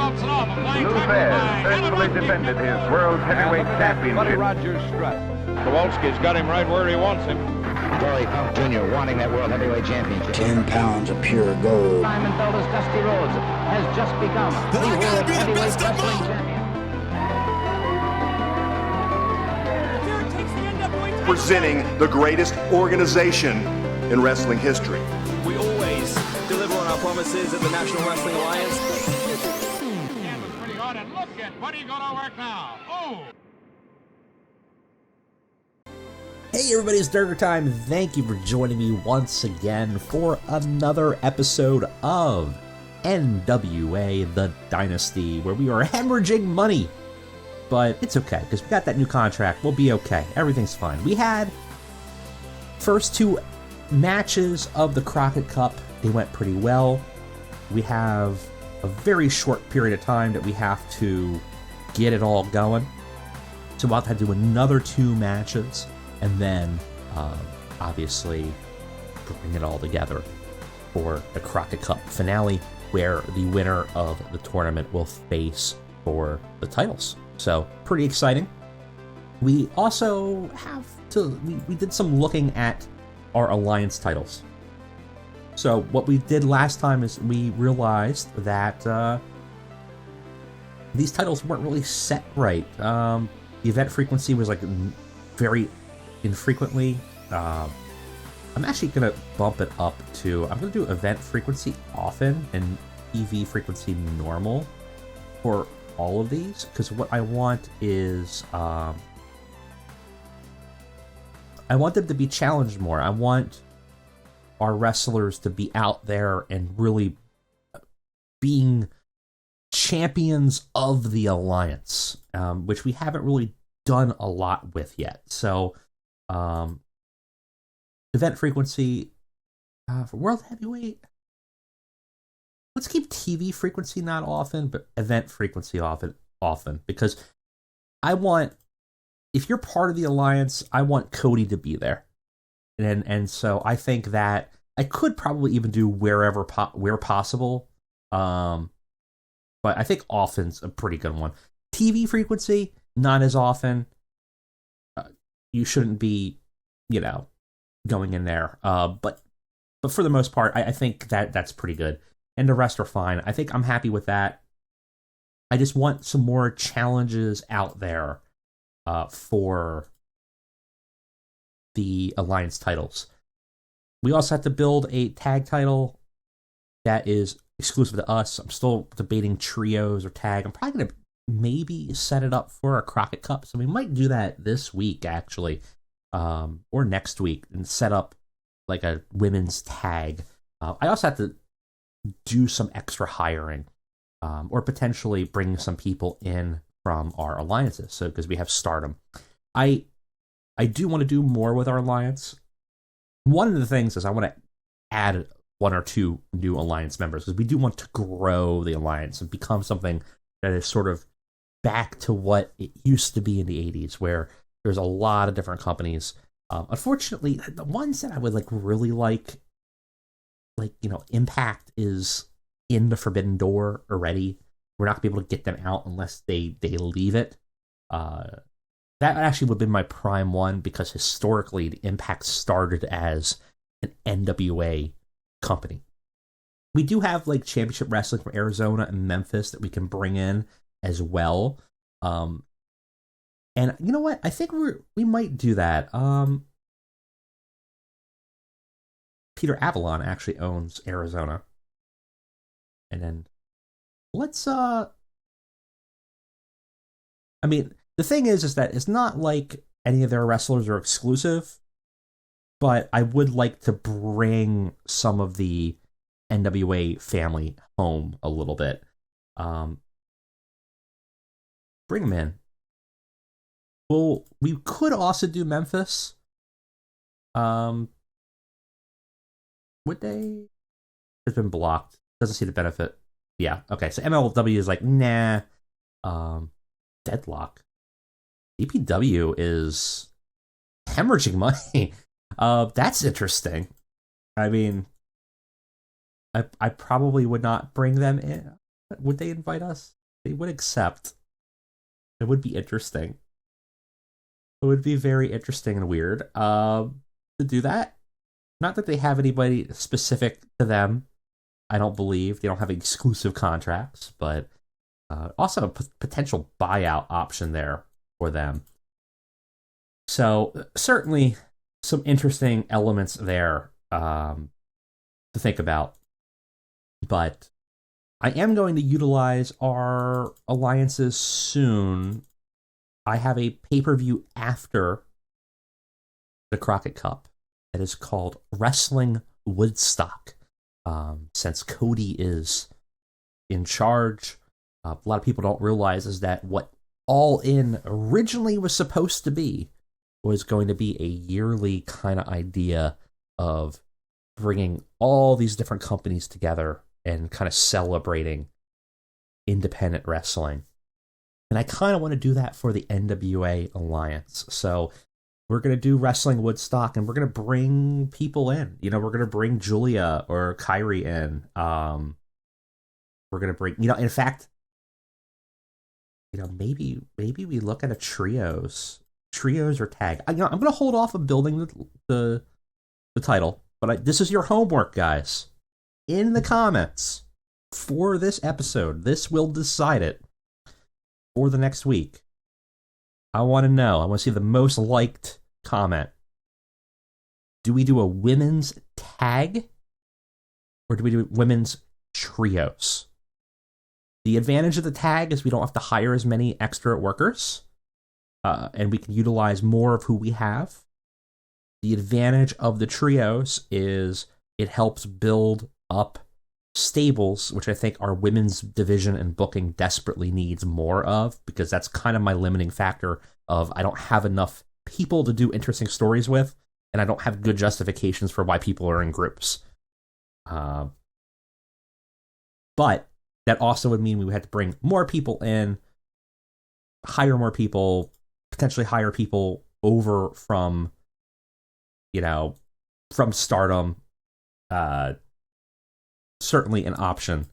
Lou Thesz faithfully defended his World Heavyweight Championship. Rogers strut. Kowalski's got him right where he wants him. Dory Funk Jr. wanting that World Heavyweight Championship. 10 pounds of pure gold. Simon Felder's Dusty Rhodes has just become the World Heavyweight Wrestling Champion. Presenting the greatest organization in wrestling history. We always deliver on our promises at the National Wrestling Alliance. Yeah, but pretty hard, and look at what are you going to work now? Oh! Hey everybody, it's Durger time. Thank you for joining me once again for another episode of NWA, the Dynasty, where we are hemorrhaging money. But it's okay, because we got that new contract. We'll be okay. Everything's fine. We had first two matches of the Crockett Cup. They went pretty well. We have a very short period of time that we have to get it all going. So we'll have to do another two matches. And then, obviously, bring it all together for the Crockett Cup finale, where the winner of the tournament will face for the titles. So, pretty exciting. We also have to, we did some looking at our Alliance titles. So, what we did last time is we realized that these titles weren't really set right. The event frequency was like very infrequently. I'm actually going to bump it up to, I'm going to do event frequency often and EV frequency normal for all of these, because what I want is I want them to be challenged more. I want our wrestlers to be out there and really being champions of the Alliance, which we haven't really done a lot with yet. So event frequency for World Heavyweight, let's keep TV frequency not often, but event frequency often, because I want, if you're part of the Alliance, I want Cody to be there, and so I think that I could probably even do where possible, but I think often's a pretty good one. TV frequency not as often. You shouldn't be, going in there. But for the most part, I think that's pretty good. And the rest are fine. I think I'm happy with that. I just want some more challenges out there for the Alliance titles. We also have to build a tag title that is exclusive to us. I'm still debating trios or tag. I'm probably going to maybe set it up for a Crockett Cup. So we might do that this week, actually, or next week, and set up like a women's tag. I also have to do some extra hiring, or potentially bring some people in from our alliances. So because we have Stardom, I do want to do more with our alliance. One of the things is I want to add one or two new alliance members, because we do want to grow the alliance and become something that is sort of back to what it used to be in the 80s, where there's a lot of different companies. Unfortunately, the ones that I would really like, Impact is in the Forbidden Door already. We're not going to be able to get them out unless they leave it. That actually would have been my prime one, because historically, the Impact started as an NWA company. We do have championship wrestling from Arizona and Memphis that we can bring in as well. And you know what? I think we might do that. Peter Avalon actually owns Arizona. And then let's I mean, the thing is that it's not like any of their wrestlers are exclusive, but I would like to bring some of the NWA family home a little bit. Bring them in. Well, we could also do Memphis. Would they? It's been blocked. Doesn't see the benefit. Yeah. Okay. So MLW is nah. Deadlock. DPW is hemorrhaging money. That's interesting. I mean, I probably would not bring them in. Would they invite us? They would accept. It would be interesting. It would be very interesting and weird to do that. Not that they have anybody specific to them. I don't believe. They don't have exclusive contracts, but also a potential buyout option there for them. So certainly some interesting elements there to think about. But I am going to utilize our alliances soon. I have a pay-per-view after the Crockett Cup that is called Wrestling Woodstock. Since Cody is in charge, a lot of people don't realize is that what All In originally was supposed to be was going to be a yearly kind of idea of bringing all these different companies together and kind of celebrating independent wrestling. And I kind of want to do that for the NWA Alliance. So we're going to do Wrestling Woodstock, and we're going to bring people in. You know, we're going to bring Julia or Kyrie in. We're going to bring, in fact, maybe we look at a trios or tag. I'm going to hold off on building the title, but this is your homework, guys. In the comments for this episode, this will decide it for the next week. I want to know. I want to see the most liked comment. Do we do a women's tag, or do we do women's trios? The advantage of the tag is we don't have to hire as many extra workers, and we can utilize more of who we have. The advantage of the trios is it helps build up stables, which I think our women's division and booking desperately needs more of, because that's kind of my limiting factor of I don't have enough people to do interesting stories with, and I don't have good justifications for why people are in groups. But that also would mean we would have to bring more people in, hire more people, potentially hire people over from Stardom, certainly an option,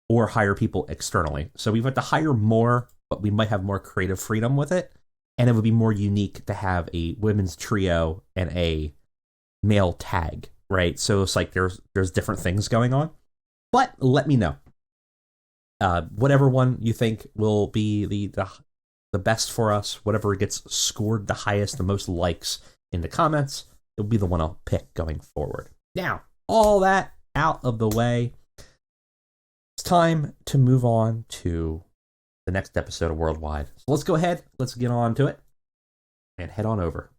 or hire people externally. So we've had to hire more, but we might have more creative freedom with it, and it would be more unique to have a women's trio and a male tag, right? So it's like there's different things going on. But let me know. Whatever one you think will be the best for us, whatever gets scored the highest, the most likes in the comments, it'll be the one I'll pick going forward. Now, all that out of the way, it's time to move on to the next episode of Worldwide. So let's go ahead, let's get on to it, and head on over.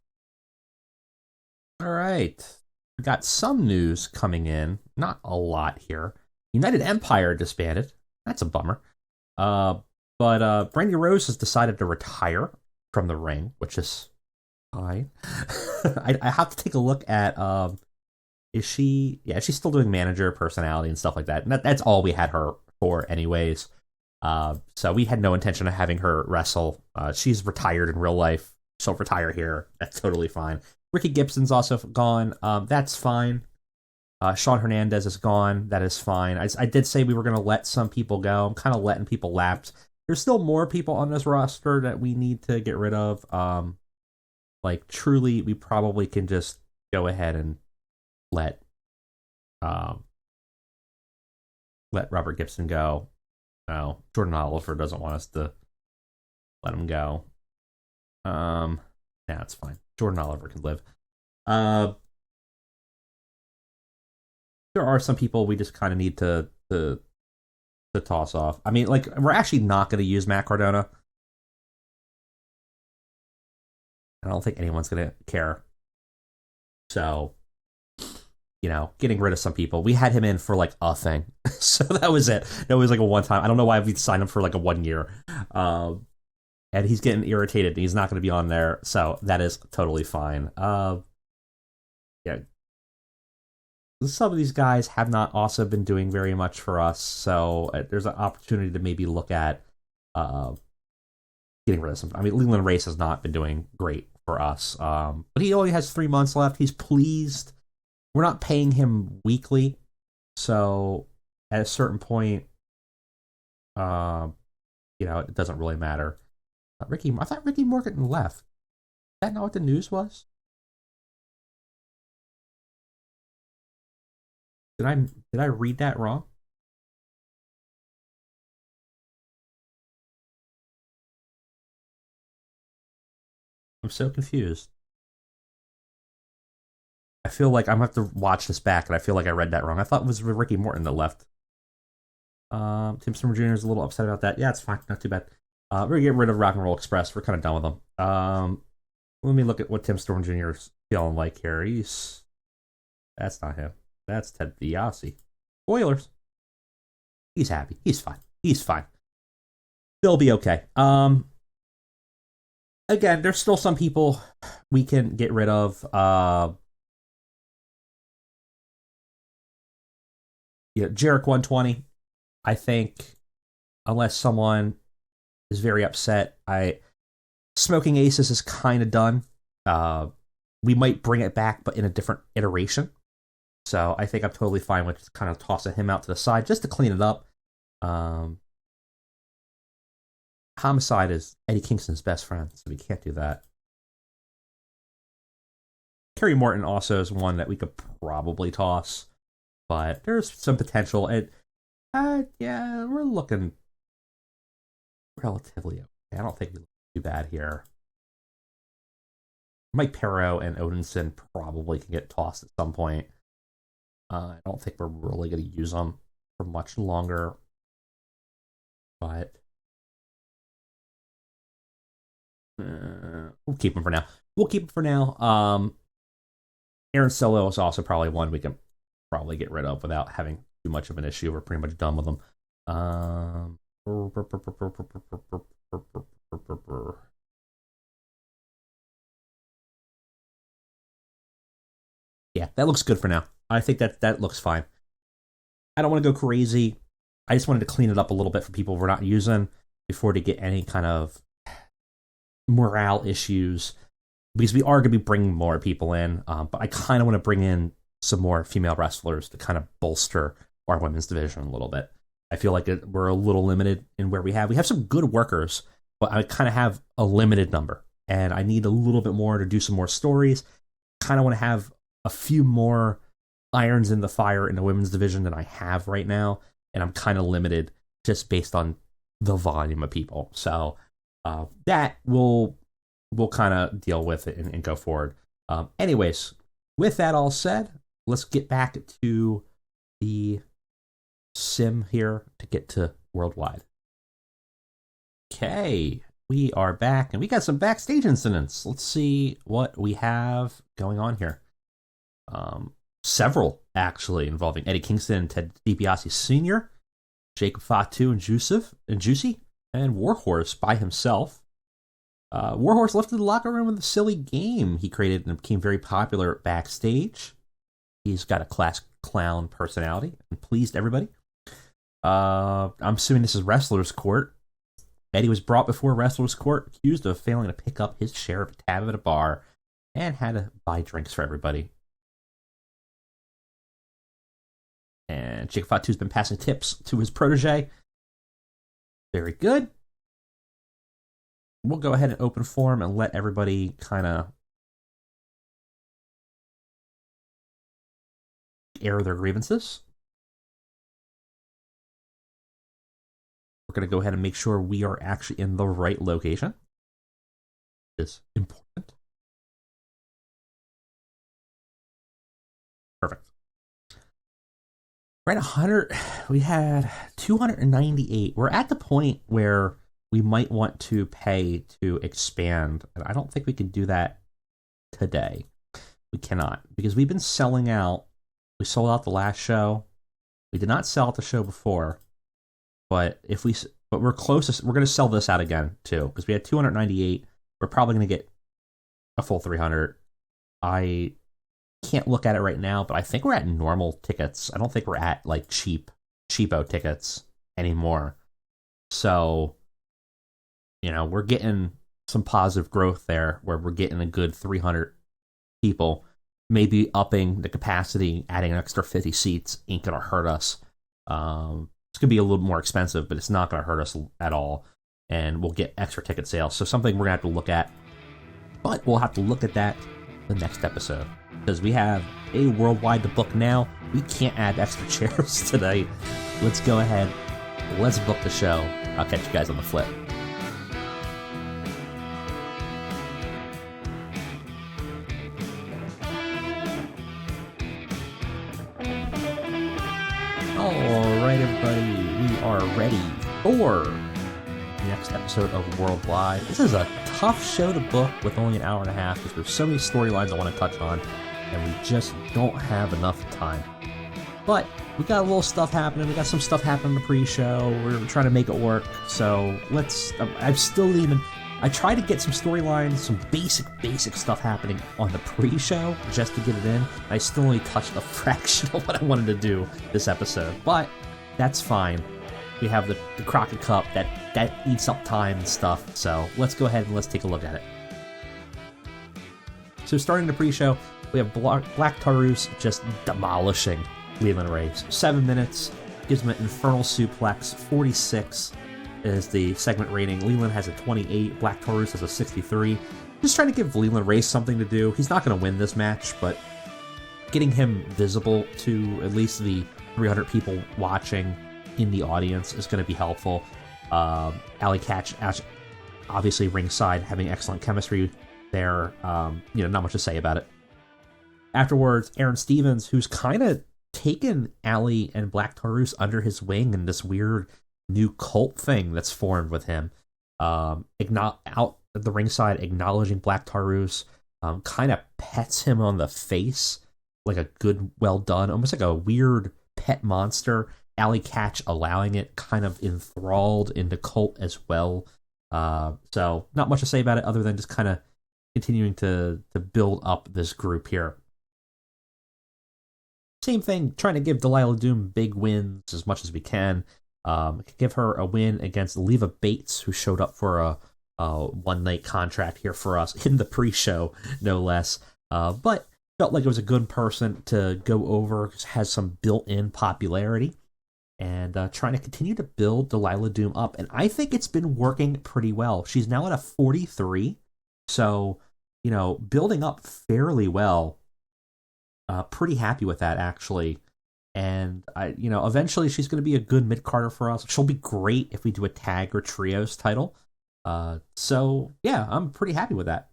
All right, we got some news coming in, not a lot here. United Empire disbanded. That's a bummer. But Brandy Rose has decided to retire from the ring, which is fine. I have to take a look at, is she, she's still doing manager, personality, and stuff like that. And that's all we had her for anyways. So we had no intention of having her wrestle. She's retired in real life. She'll retire here. That's totally fine. Ricky Gibson's also gone. That's fine. Sean Hernandez is gone. That is fine. I did say we were going to let some people go. I'm kind of letting people lapse. There's still more people on this roster that we need to get rid of. Truly, we probably can just go ahead and let Robert Gibson go. No, Jordan Oliver doesn't want us to let him go. It's fine. Jordan Oliver can live. There are some people we just kind of need to toss off. I mean, we're actually not going to use Matt Cardona. I don't think anyone's going to care. So, getting rid of some people. We had him in for a thing. So that was it. That was a one time. I don't know why we signed him for a 1 year. And he's getting irritated and he's not going to be on there. So that is totally fine. Some of these guys have not also been doing very much for us. So there's an opportunity to maybe look at getting rid of some. I mean, Leland Race has not been doing great for us. But he only has 3 months left. He's pleased. We're not paying him weekly. So at a certain point, It doesn't really matter. I thought Ricky Morgan left. Is that not what the news was? Did I read that wrong? I'm so confused. I feel like I'm going to have to watch this back, and I feel like I read that wrong. I thought it was Ricky Morton that left. Tim Stormer Jr. is a little upset about that. Yeah, it's fine. Not too bad. We're going to get rid of Rock and Roll Express. We're kind of done with them. Let me look at what Tim Stormer Jr. is feeling like here. That's not him. That's Ted DiBiase. Oilers. He's happy. He's fine. He's fine. They'll be okay. Again, there's still some people we can get rid of. Jarek 120. I think, unless someone is very upset, Smoking Aces is kind of done. We might bring it back, but in a different iteration. So I think I'm totally fine with just kind of tossing him out to the side just to clean it up. Homicide is Eddie Kingston's best friend, so we can't do that. Kerry Morton also is one that we could probably toss, but there's some potential. Yeah, we're looking relatively okay. I don't think we look too bad here. Mike Perot and Odinson probably can get tossed at some point. I don't think we're really going to use them for much longer, but we'll keep them for now. Aaron Solo is also probably one we can probably get rid of without having too much of an issue. We're pretty much done with them. Yeah, that looks good for now. I think that looks fine. I don't want to go crazy. I just wanted to clean it up a little bit for people we're not using before to get any kind of morale issues, because we are going to be bringing more people in, but I kind of want to bring in some more female wrestlers to kind of bolster our women's division a little bit. I feel like we're a little limited in where we have some good workers, but I kind of have a limited number, and I need a little bit more to do some more stories. Kind of want to have a few more irons in the fire in the women's division than I have right now, and I'm kind of limited just based on the volume of people. So that we'll kind of deal with it and go forward. Anyways, with that all said, let's get back to the sim here to get to worldwide. Okay, we are back, and we got some backstage incidents. Let's see what we have going on here. Several, actually, involving Eddie Kingston and Ted DiBiase Sr., Jacob Fatu and Juicy, and Warhorse by himself. Warhorse lifted the locker room with a silly game he created and became very popular backstage. He's got a class clown personality and pleased everybody. I'm assuming this is Wrestler's Court. Eddie was brought before Wrestler's Court, accused of failing to pick up his share of a tab at a bar, and had to buy drinks for everybody. And Jacob Fatu's been passing tips to his protege. Very good. We'll go ahead and open forum and let everybody kind of air their grievances. We're going to go ahead and make sure we are actually in the right location. It's important. Perfect. Right, 100. We had 298. We're at the point where we might want to pay to expand, and I don't think we can do that today. We cannot, because we've been selling out. We sold out the last show. We did not sell out the show before, but we're closest. We're going to sell this out again too, because we had 298. We're probably going to get a full 300. I can't look at it right now, but I think we're at normal tickets. I don't think we're at like cheapo tickets anymore. So, we're getting some positive growth there where we're getting a good 300 people, maybe upping the capacity, adding an extra 50 seats ain't going to hurt us. It's going to be a little more expensive, but it's not going to hurt us at all. And we'll get extra ticket sales. So something we're going to have to look at. But we'll have to look at that the next episode. Because we have a worldwide to book now. We can't add extra chairs tonight. Let's go ahead. Let's book the show. I'll catch you guys on the flip. Alright, everybody. We are ready for the next episode of Worldwide. This is a tough show to book with only an hour and a half because there's so many storylines I want to touch on, and we just don't have enough time. But we got a little stuff happening. We got some stuff happening in the pre-show. We're trying to make it work. So I'm still leaving. I try to get some storylines, some basic stuff happening on the pre-show just to get it in. I still only touched a fraction of what I wanted to do this episode, but that's fine. We have the Crockett Cup that eats up time and stuff. So let's go ahead and let's take a look at it. So starting the pre-show, we have Black Taurus just demolishing Leland Race. 7 minutes, gives him an Infernal Suplex. 46 is the segment rating. Leland has a 28, Black Taurus has a 63. Just trying to give Leland Race something to do. He's not going to win this match, but getting him visible to at least the 300 people watching in the audience is going to be helpful. Alley Catch, obviously ringside, having excellent chemistry there. Not much to say about it. Afterwards, Aaron Stevens, who's kind of taken Alley and Black Taurus under his wing in this weird new cult thing that's formed with him. Out at the ringside, acknowledging Black Taurus, kind of pets him on the face like a good, well done, almost like a weird pet monster. Alley Catch allowing it, kind of enthralled into cult as well. So not much to say about it other than just kind of continuing to build up this group here. Same thing, trying to give Delilah Doom big wins as much as we can. Give her a win against Leva Bates, who showed up for a one-night contract here for us in the pre-show, no less. But felt like it was a good person to go over, has some built-in popularity, and trying to continue to build Delilah Doom up. And I think it's been working pretty well. She's now at a 43, so, building up fairly well. Pretty happy with that, actually. And eventually she's going to be a good mid-carder for us. She'll be great if we do a tag or trios title. So yeah, I'm pretty happy with that.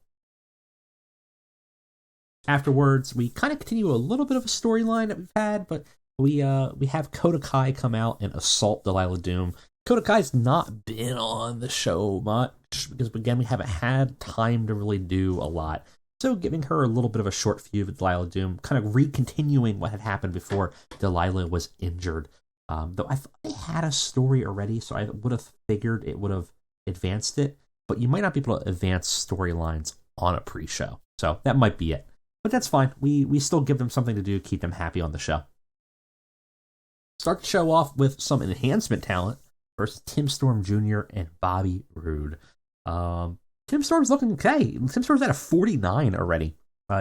Afterwards, we kind of continue a little bit of a storyline that we've had, but we have Kota Kai come out and assault Delilah Doom. Kota Kai's not been on the show much because, again, we haven't had time to really do a lot. So giving her a little bit of a short feud with Delilah Doom, kind of re-continuing what had happened before Delilah was injured. Though I thought they had a story already, so I would have figured it would have advanced it. But you might not be able to advance storylines on a pre-show. So that might be it. But that's fine. We still give them something to do, keep them happy on the show. Start the show off with some enhancement talent versus Tim Storm Jr. and Bobby Roode. Tim Storm's looking okay. Tim Storm's at a 49 already,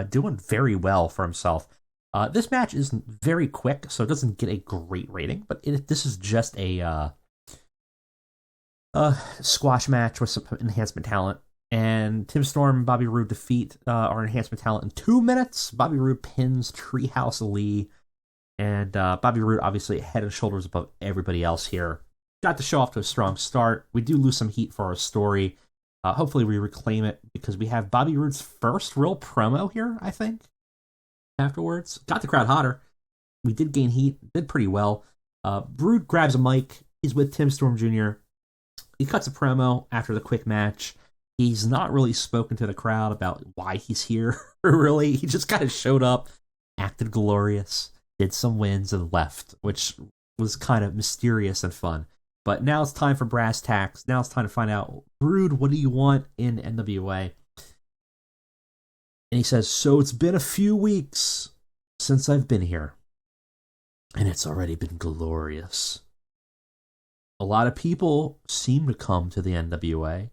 doing very well for himself. This match is very quick, so it doesn't get a great rating, but this is just a squash match with some enhancement talent. And Tim Storm and Bobby Roode defeat our enhancement talent in 2 minutes. Bobby Roode pins Treehouse Lee, and Bobby Roode obviously head and shoulders above everybody else here. Got the show off to a strong start. We do lose some heat for our story. Hopefully we reclaim it because we have Bobby Roode's first real promo here, I think. Afterwards, got the crowd hotter. We did gain heat, did pretty well. Roode grabs a mic. He's with Tim Storm Jr. He cuts a promo after the quick match. He's not really spoken to the crowd about why he's here, really. He just kind of showed up, acted glorious, did some wins, and left, which was kind of mysterious and fun. But now it's time for brass tacks. Now it's time to find out, Roode, what do you want in NWA? And he says, so it's been a few weeks since I've been here, and it's already been glorious. A lot of people seem to come to the NWA,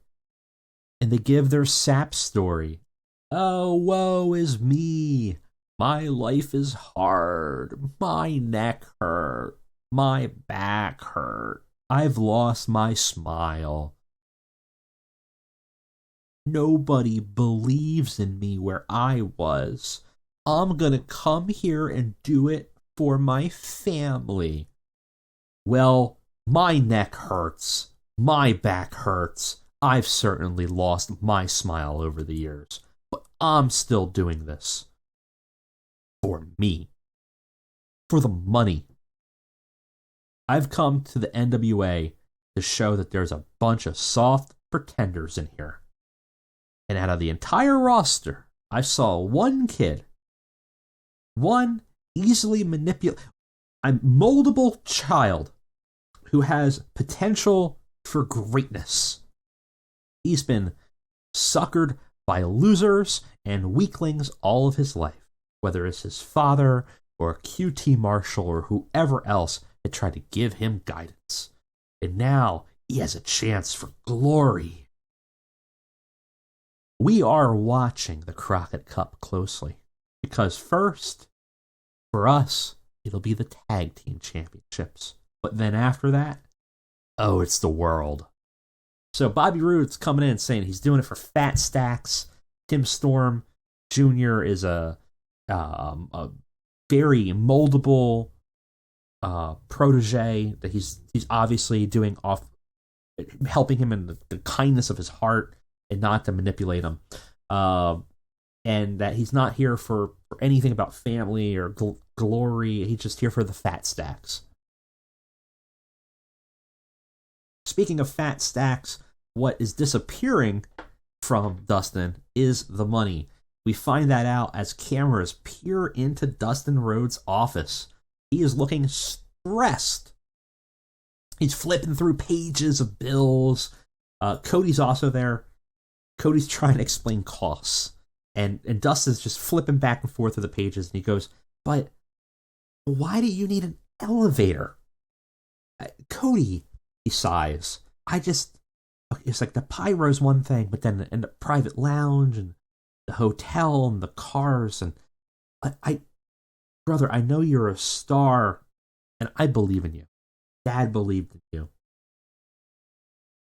and they give their sap story. Oh, woe is me. My life is hard. My neck hurt. My back hurt. I've lost my smile. Nobody believes in me where I was. I'm gonna come here and do it for my family. Well, my neck hurts. My back hurts. I've certainly lost my smile over the years. But I'm still doing this. For me. For the money. I've come to the NWA to show that there's a bunch of soft pretenders in here. And out of the entire roster, I saw one kid. One easily moldable child who has potential for greatness. He's been suckered by losers and weaklings all of his life, whether it's his father or QT Marshall or whoever else had tried to give him guidance. And now he has a chance for glory. We are watching the Crockett Cup closely because first, for us, it'll be the tag team championships. But then after that, oh, it's the world. So Bobby Roode's coming in saying he's doing it for fat stacks. Tim Storm Jr. is a very moldable protege that he's obviously doing off, helping him in the kindness of his heart and not to manipulate him. And that he's not here for anything about family or glory. He's just here for the fat stacks. Speaking of fat stacks, what is disappearing from Dustin is the money. We find that out as cameras peer into Dustin Rhodes' office. He is looking stressed. He's flipping through pages of bills. Cody's also there. Cody's trying to explain costs. And Dustin's just flipping back and forth through the pages. And he goes, but why do you need an elevator? Cody, he sighs. It's like the pyro's one thing, but then in the private lounge and the hotel and the cars. And brother, I know you're a star and I believe in you. Dad believed in you.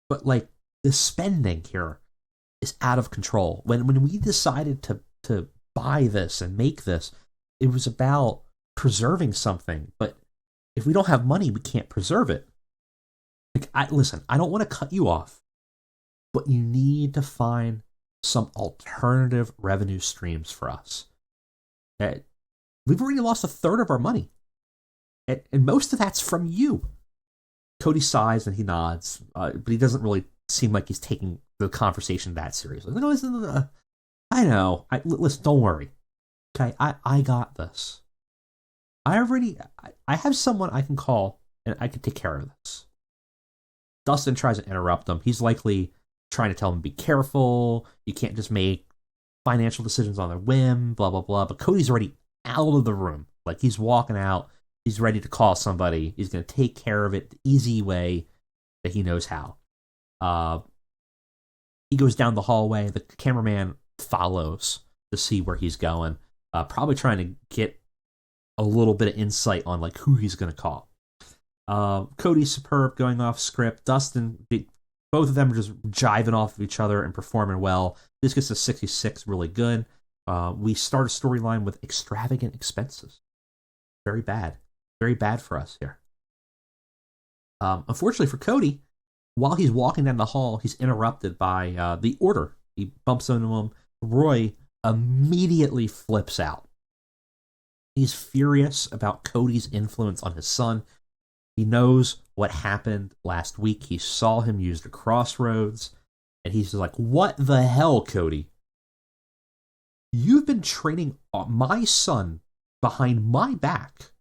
But like the spending here is out of control. When we decided to buy this and make this, it was about preserving something. But if we don't have money, we can't preserve it. Listen, I don't want to cut you off, but you need to find some alternative revenue streams for us. We've already lost a third of our money. And most of that's from you. Cody sighs and he nods, but he doesn't really seem like he's taking the conversation that seriously. No, listen, I know. Listen, don't worry. Okay, I got this. I have someone I can call and I can take care of this. Dustin tries to interrupt him. He's likely trying to tell him, be careful. You can't just make financial decisions on a whim, blah, blah, blah. But Cody's already out of the room. Like, he's walking out. He's ready to call somebody. He's going to take care of it the easy way that he knows how. He goes down the hallway. The cameraman follows to see where he's going. Probably trying to get a little bit of insight on like who he's going to call. Cody's superb, going off script. Dustin, both of them are just jiving off of each other and performing well. This gets to 66 really good. We start a storyline with extravagant expenses. Very bad. Very bad for us here. Unfortunately for Cody, while he's walking down the hall, he's interrupted by the Order. He bumps into him. Roy immediately flips out. He's furious about Cody's influence on his son. He knows what happened last week. He saw him use the crossroads, and he's like, what the hell, Cody? You've been training my son behind my back.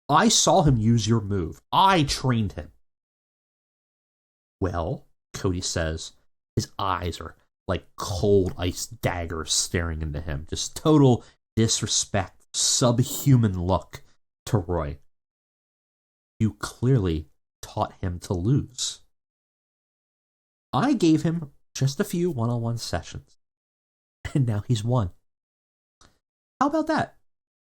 I saw him use your move. I trained him. Well, Cody says, his eyes are like cold ice daggers staring into him. Just total disrespect, subhuman look to Roy. You clearly taught him to lose. I gave him just a few one-on-one sessions, and now he's won. How about that?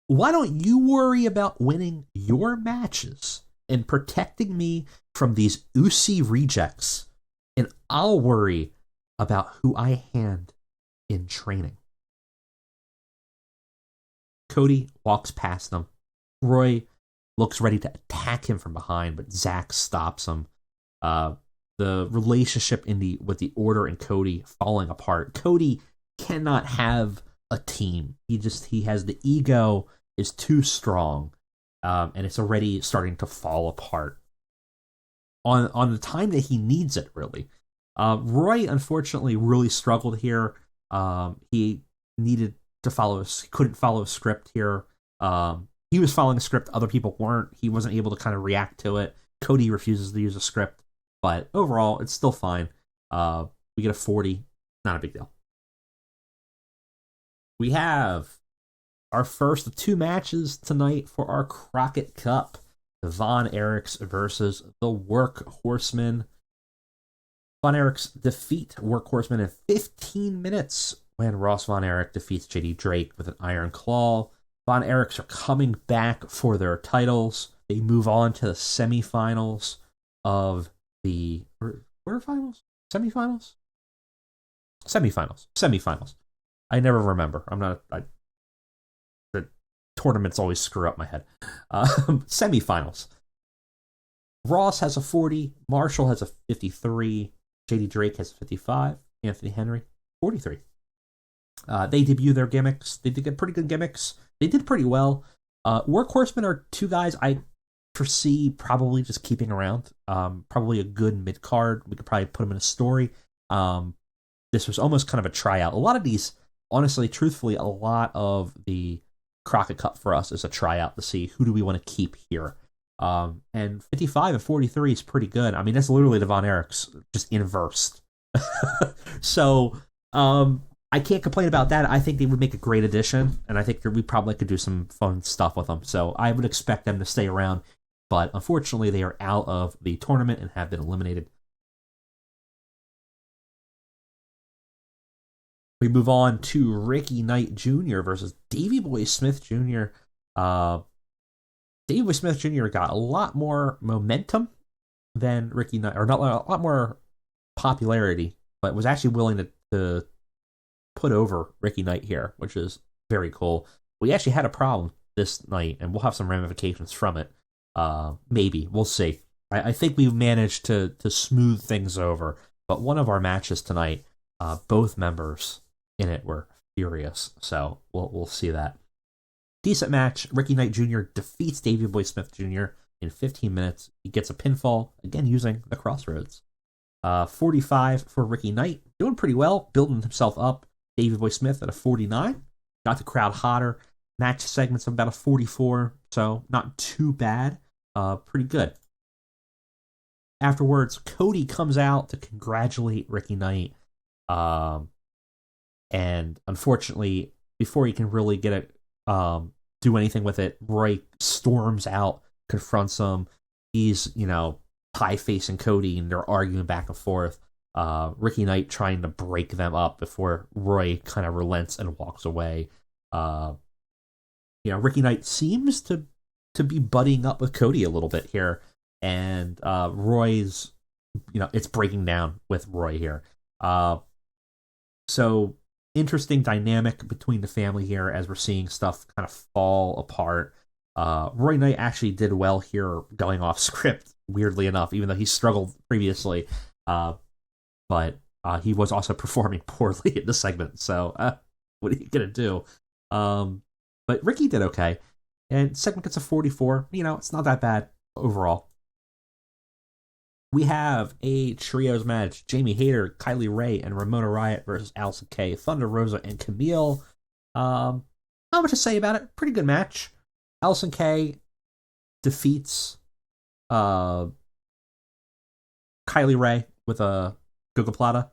Why don't you worry about winning your matches and protecting me from these Usi rejects, and I'll worry about who I hand in training. Cody walks past them. Roy looks ready to attack him from behind, but Zach stops him. The relationship with the Order and Cody falling apart. Cody cannot have a team. He has the ego is too strong, and it's already starting to fall apart. On the time that he needs it, really. Roy unfortunately really struggled here. He needed to couldn't follow a script here. He was following a script, other people weren't. He wasn't able to kind of react to it. Cody refuses to use a script, but overall, it's still fine. We get a 40, not a big deal. We have our first of 2 matches tonight for our Crockett Cup. The Von Erichs versus the Workhorsemen. Von Erichs defeat Workhorsemen in 15 minutes when Ross Von Erich defeats JD Drake with an Iron Claw. Von Erichs are coming back for their titles. They move on to the semifinals of the quarterfinals? Semifinals? Semifinals. I never remember. The tournaments always screw up my head. Semifinals. Ross has a 40. Marshall has a 53. JD Drake has a 55. Anthony Henry, 43. They debut their gimmicks. They did get pretty good gimmicks. They did pretty well. Workhorsemen are 2 guys I foresee probably just keeping around. Probably a good mid-card. We could probably put them in a story. This was almost kind of a tryout. A lot of these, honestly, truthfully, a lot of the Crockett Cup for us is a tryout to see who do we want to keep here. And 55 and 43 is pretty good. I mean, that's literally the Von Erichs, just inversed. So, I can't complain about that. I think they would make a great addition, and I think we probably could do some fun stuff with them. So I would expect them to stay around, but unfortunately they are out of the tournament and have been eliminated. We move on to Ricky Knight Jr. versus Davey Boy Smith Jr. Davey Boy Smith Jr. got a lot more momentum than Ricky Knight, or not a lot more popularity, but was actually willing to put over Ricky Knight here, which is very cool. We actually had a problem this night, and we'll have some ramifications from it. Maybe. We'll see. I think we've managed to smooth things over, but one of our matches tonight, both members in it were furious, so we'll see that. Decent match. Ricky Knight Jr. defeats Davey Boy Smith Jr. in 15 minutes. He gets a pinfall, again using the Crossroads. 45 for Ricky Knight. Doing pretty well, building himself up. Davey Boy Smith at a 49. Got the crowd hotter. Match segments of about a 44, so not too bad. Pretty good. Afterwards, Cody comes out to congratulate Ricky Knight. And unfortunately, before he can really get it, do anything with it, Roy storms out, confronts him. He's, pie-facing Cody, and they're arguing back and forth. Ricky Knight trying to break them up before Roy kind of relents and walks away. Ricky Knight seems to be buddying up with Cody a little bit here, and Roy's, it's breaking down with Roy here. So interesting dynamic between the family here as we're seeing stuff kind of fall apart. Roy Knight actually did well here going off script, weirdly enough, even though he struggled previously. But he was also performing poorly in the segment, so what are you going to do? But Ricky did okay, and segment gets a 44. It's not that bad overall. We have a trios match. Jamie Hayter, Kylie Ray, and Ramona Riot versus Allison Kay, Thunder Rosa, and Camille. Not much to say about it. Pretty good match. Allison Kay defeats Kylie Ray with a Gogoplata.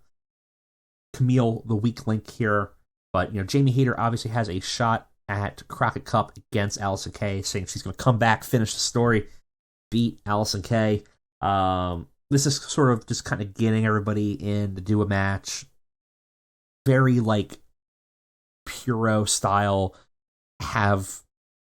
Camille, the weak link here. But, Jamie Hayter obviously has a shot at Crockett Cup against Allison Kay, saying she's going to come back, finish the story, beat Allison Kay. This is sort of just kind of getting everybody in to do a match. Very, Puro style, have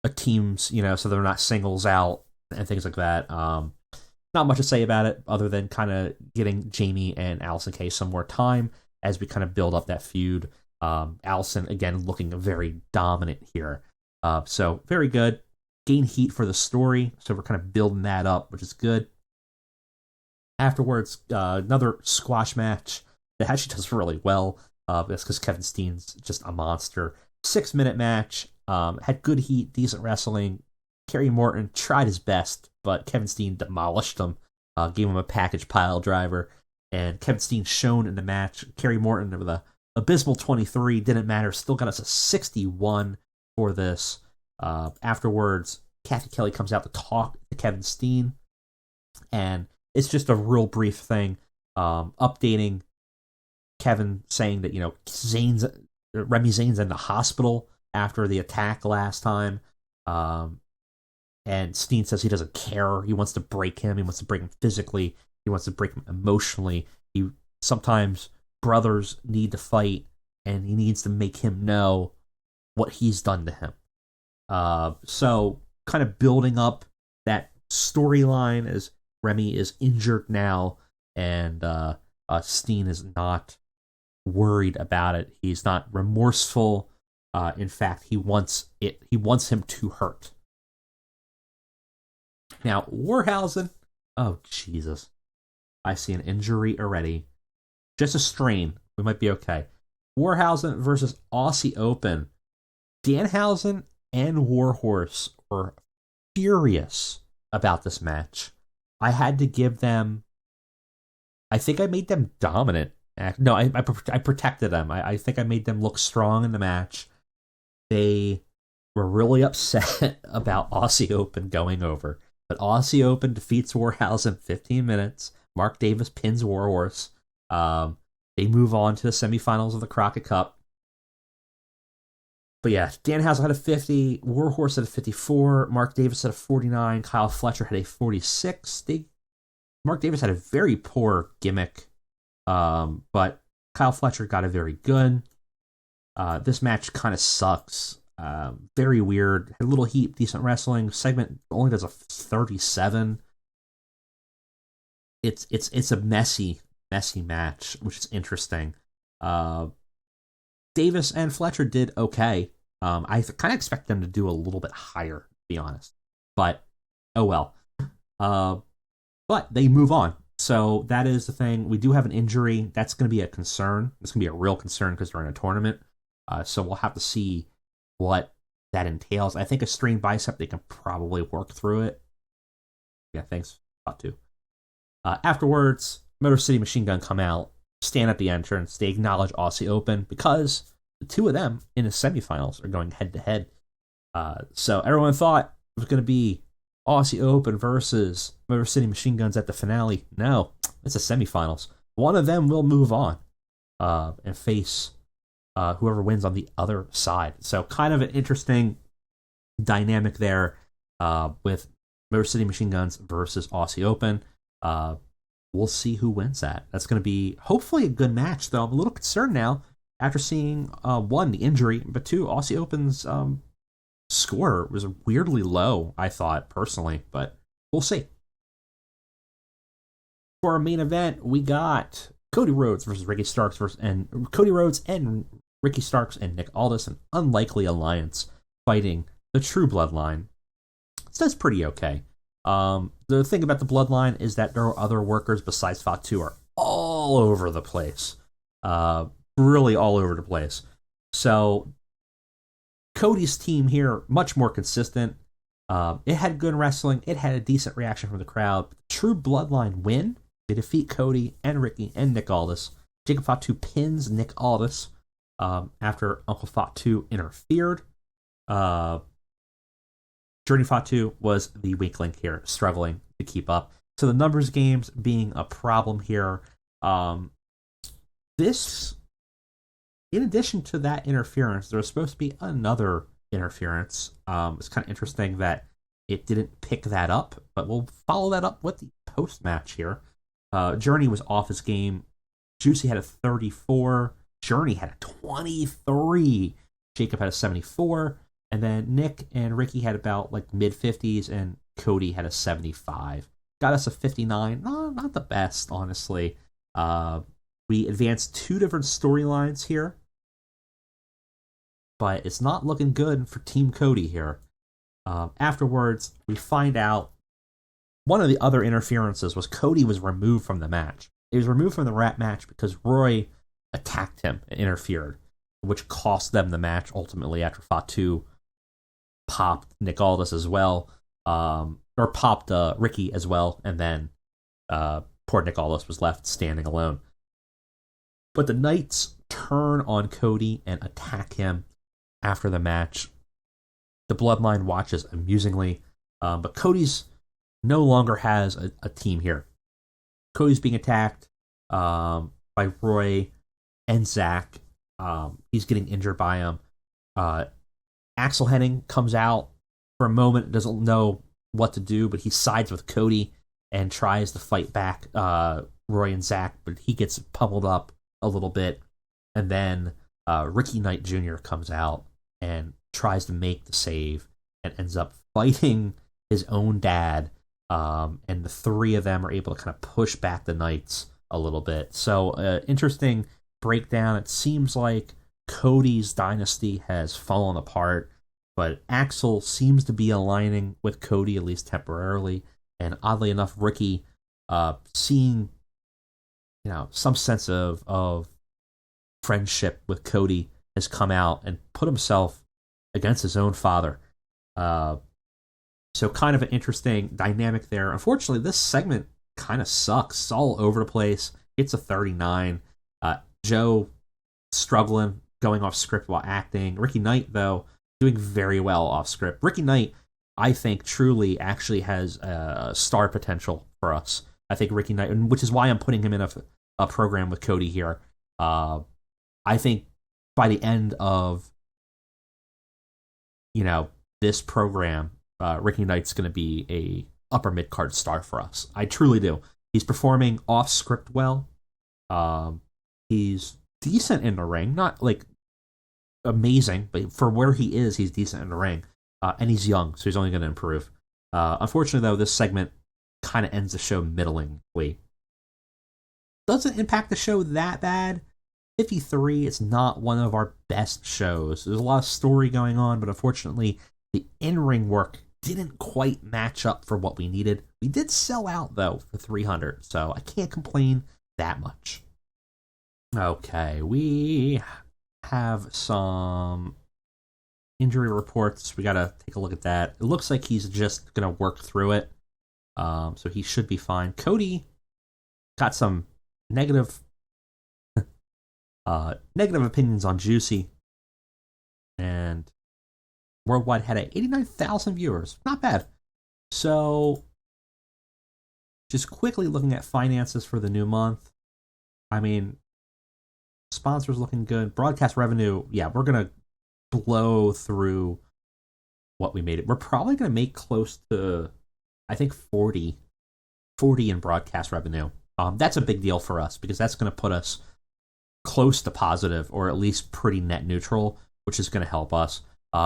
a teams, so they're not singles out and things like that. Not much to say about it other than kind of getting Jamie and Allison Kay some more time as we kind of build up that feud. Allison, again, looking very dominant here. So very good. Gain heat for the story, so we're kind of building that up, which is good. Afterwards, another squash match that actually does really well. That's because Kevin Steen's just a monster. 6-minute match. Had good heat, decent wrestling. Kerry Morton tried his best, but Kevin Steen demolished him. Gave him a package pile driver. And Kevin Steen shone in the match. Kerry Morton with a abysmal 23. Didn't matter. Still got us a 61 for this. Afterwards, Kathy Kelly comes out to talk to Kevin Steen. And it's just a real brief thing. Updating Kevin, saying that, Remy Zane's in the hospital after the attack last time. And Steen says he doesn't care. He wants to break him. He wants to break him physically. He wants to break him emotionally. Sometimes brothers need to fight, and he needs to make him know what he's done to him. So kind of building up that storyline as Remy is injured now, and Steen is not worried about it. He's not remorseful. In fact, he wants him to hurt. Now, Warhausen, oh Jesus, I see an injury already. Just a strain. We might be okay. Warhausen versus Aussie Open. Danhausen and Warhorse were furious about this match. I had to give them... I think I made them dominant. No, I protected them. I think I made them look strong in the match. They were really upset about Aussie Open going over. But Aussie Open defeats Warhausen in 15 minutes. Mark Davis pins Warhorse. They move on to the semifinals of the Crockett Cup. But yeah, Danhausen had a 50, Warhorse had a 54, Mark Davis had a 49, Kyle Fletcher had a 46. Mark Davis had a very poor gimmick, but Kyle Fletcher got a very good. This match kind of sucks. Very weird. Had a little heat, decent wrestling. Segment only does a 37. It's a messy match, which is interesting. Davis and Fletcher did okay. I kind of expect them to do a little bit higher, to be honest. But, oh well. But they move on. So that is the thing. We do have an injury. That's going to be a concern. It's going to be a real concern because they're in a tournament. So we'll have to see what that entails. I think a strained bicep, they can probably work through it. Yeah, thanks. About to. Afterwards, Motor City Machine Gun come out, stand at the entrance. They acknowledge Aussie Open because the two of them in the semifinals are going head-to-head. So everyone thought it was going to be Aussie Open versus Motor City Machine Guns at the finale. No, it's the semifinals. One of them will move on and face whoever wins on the other side. So kind of an interesting dynamic there with Motor City Machine Guns versus Aussie Open. We'll see who wins that. That's going to be hopefully a good match, though. I'm a little concerned now after seeing, one, the injury, but two, Aussie Open's score was weirdly low, I thought, personally, but we'll see. For our main event, we got Cody Rhodes versus Ricky Starks Cody Rhodes and Ricky Starks and Nick Aldis, an unlikely alliance, fighting the True Bloodline. So that's pretty okay. The thing about the Bloodline is that there are other workers besides Fatu are all over the place. Really all over the place. So Cody's team here, much more consistent. It had good wrestling. It had a decent reaction from the crowd. True Bloodline win. They defeat Cody and Ricky and Nick Aldis. Jacob Fatu pins Nick Aldis after Uncle Fatu interfered. Journey Fatu was the weak link here, struggling to keep up. So the numbers games being a problem here. This, in addition to that interference, there was supposed to be another interference. It's kind of interesting that it didn't pick that up, but we'll follow that up with the post-match here. Journey was off his game. Juicy had a 34. Journey had a 23. Jacob had a 74. And then Nick and Ricky had about like mid-50s, and Cody had a 75. Got us a 59. No, not the best, honestly. We advanced 2 different storylines here, but it's not looking good for Team Cody here. Afterwards, we find out one of the other interferences was Cody was removed from the match. He was removed from the rap match because Roy attacked him and interfered, which cost them the match ultimately after Fatu popped Nick Aldis as well, or popped Ricky as well, and then poor Nick Aldis was left standing alone. But the Knights turn on Cody and attack him after the match. The Bloodline watches amusingly, but Cody's no longer has a team here. Cody's being attacked by Roy and Zach. He's getting injured by him. Axel Henning comes out for a moment, doesn't know what to do, but he sides with Cody and tries to fight back Roy and Zach, but he gets pummeled up a little bit. And then Ricky Knight Jr. comes out and tries to make the save and ends up fighting his own dad. And the 3 of them are able to kind of push back the Knights a little bit. So, interesting breakdown. It seems like Cody's dynasty has fallen apart, but Axel seems to be aligning with Cody, at least temporarily. And oddly enough, Ricky, seeing, some sense of friendship with Cody, has come out and put himself against his own father. So kind of an interesting dynamic there. Unfortunately, this segment kind of sucks. It's all over the place. It's a 39. Joe struggling, going off script while acting. Ricky Knight, though, doing very well off script. Ricky Knight, I think, truly actually has star potential for us. I think Ricky Knight, which is why I'm putting him in a program with Cody here. I think by the end of, this program, Ricky Knight's going to be a upper mid-card star for us. I truly do. He's performing off script well. He's decent in the ring, not like amazing, but for where he is, he's decent in the ring. And he's young, so he's only going to improve. Unfortunately, though, this segment kind of ends the show middlingly. Doesn't impact the show that bad. 53, it's not one of our best shows. There's a lot of story going on, but unfortunately, the in-ring work didn't quite match up for what we needed. We did sell out, though, for 300, so I can't complain that much. Okay, we have some injury reports. We got to take a look at that. It looks like he's just going to work through it, so he should be fine. Cody got some negative opinions on Juicy, and worldwide had 89,000 viewers. Not bad. So, just quickly looking at finances for the new month. I mean, sponsors looking good. Broadcast revenue, yeah, we're going to blow through what we made it. We're probably going to make close to, I think, 40 in broadcast revenue. That's a big deal for us because that's going to put us close to positive, or at least pretty net neutral, which is going to help us.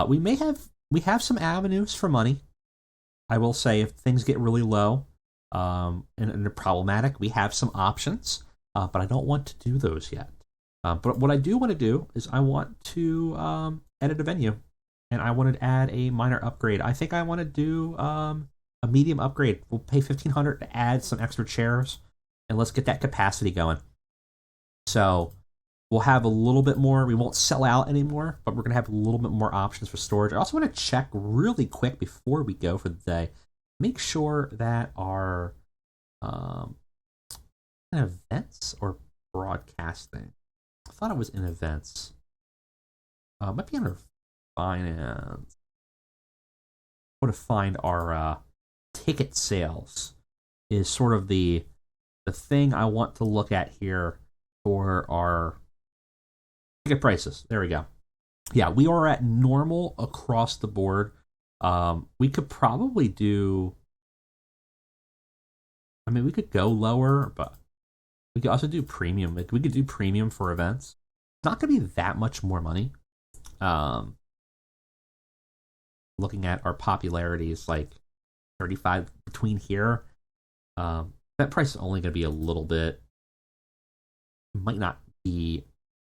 We have some avenues for money. I will say, if things get really low and they're problematic, we have some options, but I don't want to do those yet. But what I do want to do is I want to edit a venue, and I want to add a minor upgrade. I think I want to do a medium upgrade. We'll pay $1,500 to add some extra chairs, and let's get that capacity going. So we'll have a little bit more. We won't sell out anymore, but we're going to have a little bit more options for storage. I also want to check really quick before we go for the day. Make sure that our events or broadcasting. I thought it was in events. Might be under finance. I want to find our ticket sales is sort of the thing I want to look at here for our ticket prices. There we go. Yeah, we are at normal across the board. We could probably do, we could go lower, but we could also do premium. Like, we could do premium for events. It's not going to be that much more money. Looking at our popularities, like $35 between here. That price is only going to be a little bit, might not be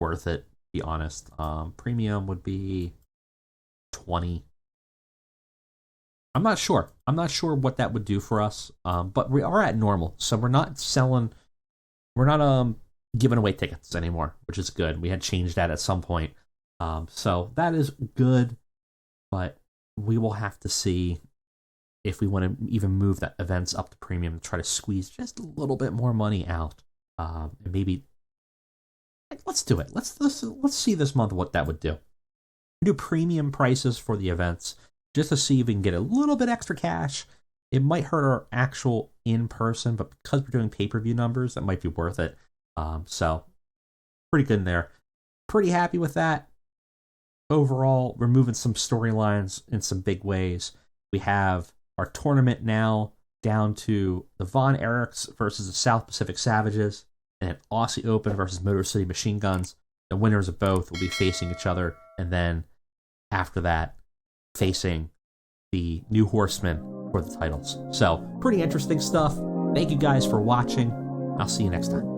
worth it, to be honest. Premium would be $20. I'm not sure what that would do for us. But we are at normal, so we're not giving away tickets anymore, which is good. We had changed that at some point. So that is good, but we will have to see if we want to even move that events up to premium to try to squeeze just a little bit more money out. And maybe let's do it. Let's see this month what that would do. Do premium prices for the events just to see if we can get a little bit extra cash. It might hurt our actual in-person, but because we're doing pay-per-view numbers, that might be worth it. So pretty good in there. Pretty happy with that. Overall, we're moving some storylines in some big ways. We have our tournament now down to the Von Erichs versus the South Pacific Savages, and an Aussie Open versus Motor City Machine Guns. The winners of both will be facing each other, and then after that, facing the New Horsemen for the titles. So, pretty interesting stuff. Thank you guys for watching. I'll see you next time.